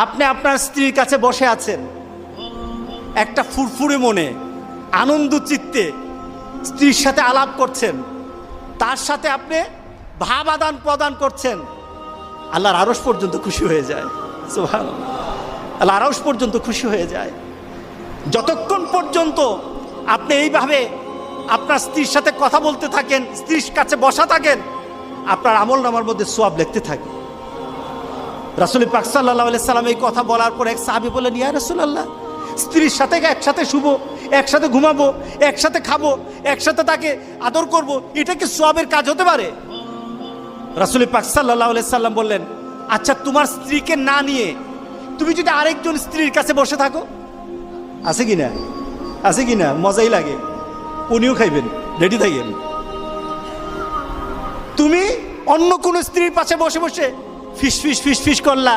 আপনি আপনার স্ত্রীর কাছে বসে আছেন, একটা ফুরফুরে মনে, আনন্দ চিত্তে স্ত্রীর সাথে আলাপ করছেন, তার সাথে আপনি ভাব আদান প্রদান করছেন, আল্লাহর আরশ পর্যন্ত খুশি হয়ে যায়। সুবহানাল্লাহ, আল্লাহর আরশ পর্যন্ত খুশি হয়ে যায়। যতক্ষণ পর্যন্ত আপনি এইভাবে আপনার স্ত্রীর সাথে কথা বলতে থাকেন, স্ত্রীর কাছে বসা থাকেন, আপনার আমলনামার মধ্যে সওয়াব লিখতে থাকে। রাসূল পাক সাল্লাল্লাহু আলাইহি সাল্লাম এই কথা বলার পর এক সাহাবী বললেন, ইয়া রাসূলুল্লাহ, স্ত্রীর সাথে একসাথে শুবো, একসাথে ঘুমাবো, একসাথে খাবো, একসাথে তাকে আদর করব, এটা কি সওয়াবের কাজ হতে পারে? রাসূল পাক সাল্লাল্লাহু আলাইহি সাল্লাম বললেন, আচ্ছা তোমার স্ত্রীকে না নিয়ে তুমি যদি আরেকজন স্ত্রীর কাছে বসে থাকো, আছে কিনা? আছে কিনা? মজাই লাগে, উনিও খাইবেন, রেডি থাকেন। তুমি অন্য কোন স্ত্রীর পাশে বসে বসে ফিস ফিস ফিস ফিস করলা,